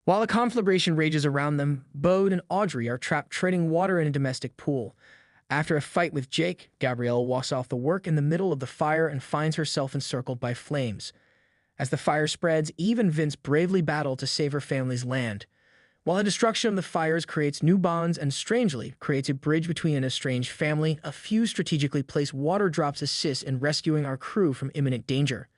While a conflagration rages around them, Bode and Audrey are trapped treading water in a domestic pool. After a fight with Jake, Gabriella walks off the work in the middle of the fire and finds herself encircled by flames. As the fire spreads, Eve and Vince bravely battle to save her family's land. While the destruction of the fires creates new bonds and, strangely, creates a bridge between an estranged family, a few strategically placed water drops assist in rescuing our crew from imminent danger.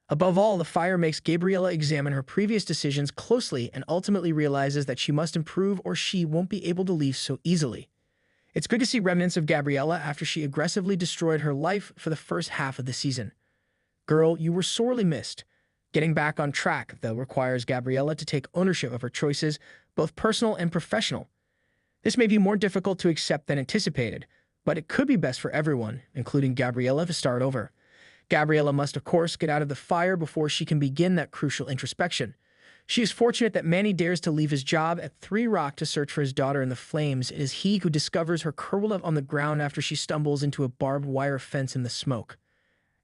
Above all, the fire makes Gabriella examine her previous decisions closely and ultimately realizes that she must improve or she won't be able to leave so easily. It's good to see remnants of Gabriella after she aggressively destroyed her life for the first half of the season. Girl, you were sorely missed. Getting back on track, though, requires Gabriella to take ownership of her choices, both personal and professional. This may be more difficult to accept than anticipated, but it could be best for everyone, including Gabriella, to start over. Gabriella must, of course, get out of the fire before she can begin that crucial introspection. She is fortunate that Manny dares to leave his job at Three Rock to search for his daughter in the flames. It is he who discovers her curled up on the ground after she stumbles into a barbed wire fence in the smoke.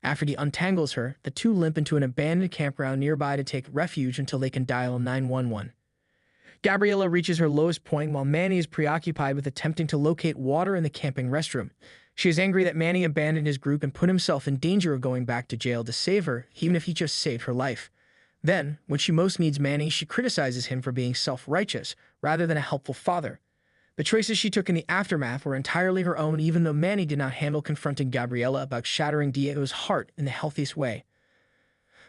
After he untangles her, the two limp into an abandoned campground nearby to take refuge until they can dial 911. Gabriella reaches her lowest point while Manny is preoccupied with attempting to locate water in the camping restroom. She is angry that Manny abandoned his group and put himself in danger of going back to jail to save her, even if he just saved her life. Then, when she most needs Manny, she criticizes him for being self-righteous rather than a helpful father. The choices she took in the aftermath were entirely her own, even though Manny did not handle confronting Gabriella about shattering Diego's heart in the healthiest way.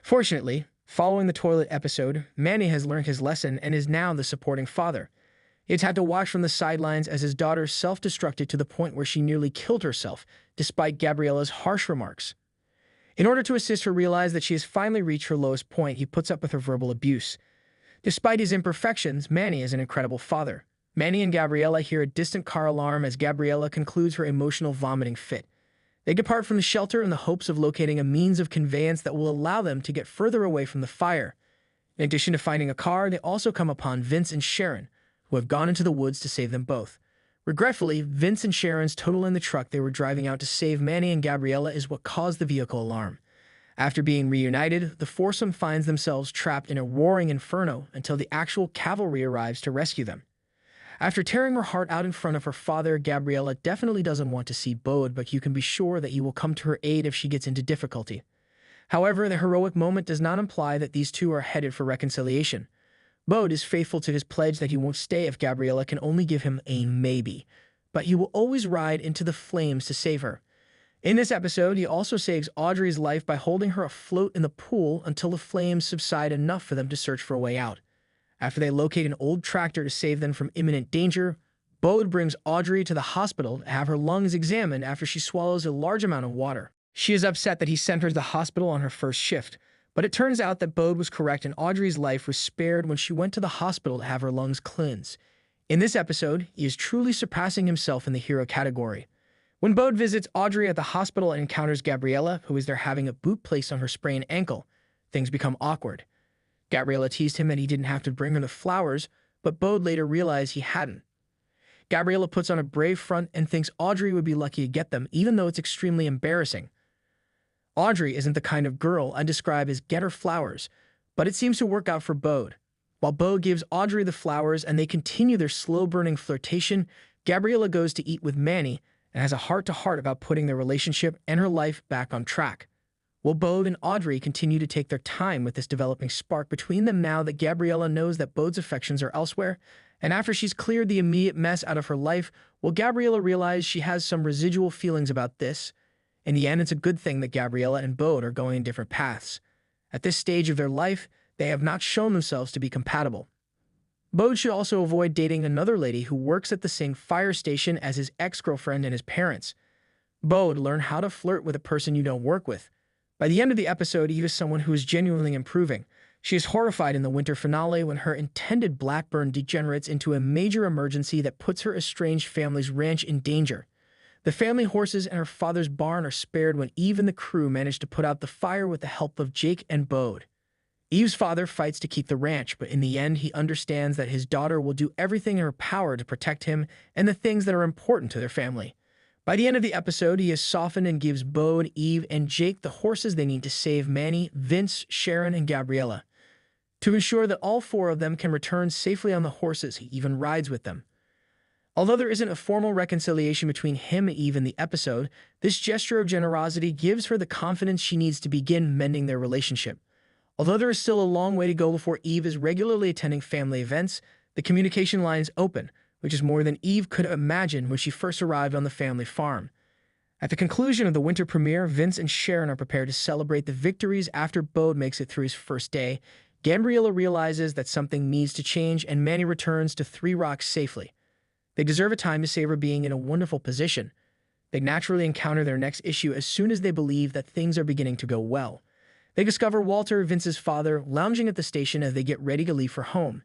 Fortunately, following the toilet episode, Manny has learned his lesson and is now the supporting father. He's had to watch from the sidelines as his daughter self-destructed to the point where she nearly killed herself, despite Gabriella's harsh remarks. In order to assist her realize that she has finally reached her lowest point, he puts up with her verbal abuse. Despite his imperfections, Manny is an incredible father. Manny and Gabriella hear a distant car alarm as Gabriella concludes her emotional vomiting fit. They depart from the shelter in the hopes of locating a means of conveyance that will allow them to get further away from the fire. In addition to finding a car, they also come upon Vince and Sharon, who have gone into the woods to save them both. Regretfully, Vince and Sharon's total in the truck they were driving out to save Manny and Gabriella is what caused the vehicle alarm. After being reunited, the foursome finds themselves trapped in a roaring inferno until the actual cavalry arrives to rescue them. After tearing her heart out in front of her father, Gabriella definitely doesn't want to see Bode, but you can be sure that he will come to her aid if she gets into difficulty. However, the heroic moment does not imply that these two are headed for reconciliation. Bode is faithful to his pledge that he won't stay if Gabriella can only give him a maybe, but he will always ride into the flames to save her. In this episode, he also saves Audrey's life by holding her afloat in the pool until the flames subside enough for them to search for a way out. After they locate an old tractor to save them from imminent danger, Bode brings Audrey to the hospital to have her lungs examined after she swallows a large amount of water. She is upset that he sent her to the hospital on her first shift, but it turns out that Bode was correct and Audrey's life was spared when she went to the hospital to have her lungs cleansed. In this episode, he is truly surpassing himself in the hero category. When Bode visits Audrey at the hospital and encounters Gabriella, who is there having a boot placed on her sprained ankle, things become awkward. Gabriella teased him that he didn't have to bring her the flowers, but Bode later realized he hadn't. Gabriella puts on a brave front and thinks Audrey would be lucky to get them, even though it's extremely embarrassing. Audrey isn't the kind of girl I describe as get her flowers, but it seems to work out for Bode. While Bode gives Audrey the flowers and they continue their slow-burning flirtation, Gabriella goes to eat with Manny and has a heart-to-heart about putting their relationship and her life back on track. Will Bode and Audrey continue to take their time with this developing spark between them now that Gabriella knows that Bode's affections are elsewhere? And after she's cleared the immediate mess out of her life, will Gabriella realize she has some residual feelings about this? In the end, it's a good thing that Gabriella and Bode are going in different paths. At this stage of their life, they have not shown themselves to be compatible. Bode should also avoid dating another lady who works at the same fire station as his ex-girlfriend and his parents. Bode, learn how to flirt with a person you don't work with. By the end of the episode, Eve is someone who is genuinely improving. She is horrified in the winter finale when her intended Blackburn degenerates into a major emergency that puts her estranged family's ranch in danger. The family horses and her father's barn are spared when Eve and the crew manage to put out the fire with the help of Jake and Bode. Eve's father fights to keep the ranch, but in the end he understands that his daughter will do everything in her power to protect him and the things that are important to their family. By the end of the episode, he has softened and gives Bode, Eve, and Jake the horses they need to save Manny, Vince, Sharon, and Gabriella. to ensure that all four of them can return safely on the horses. He even rides with them. Although there isn't a formal reconciliation between him and Eve in the episode, this gesture of generosity gives her the confidence she needs to begin mending their relationship. Although there is still a long way to go before Eve is regularly attending family events, the communication line is open, which is more than Eve could imagine when she first arrived on the family farm. At the conclusion of the winter premiere, Vince and Sharon are prepared to celebrate the victories after Bode makes it through his first day. Gabriella realizes that something needs to change, and Manny returns to Three Rocks safely. They deserve a time to savor being in a wonderful position. They naturally encounter their next issue as soon as they believe that things are beginning to go well. They discover Walter, Vince's father, lounging at the station as they get ready to leave for home.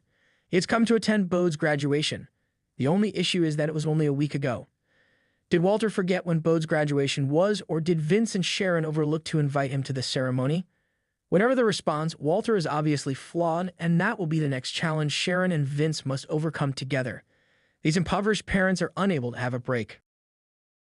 He has come to attend Bode's graduation. The only issue is that it was only a week ago. Did Walter forget when Bode's graduation was, or did Vince and Sharon overlook to invite him to the ceremony? Whatever the response, Walter is obviously flawed, and that will be the next challenge Sharon and Vince must overcome together. These impoverished parents are unable to have a break.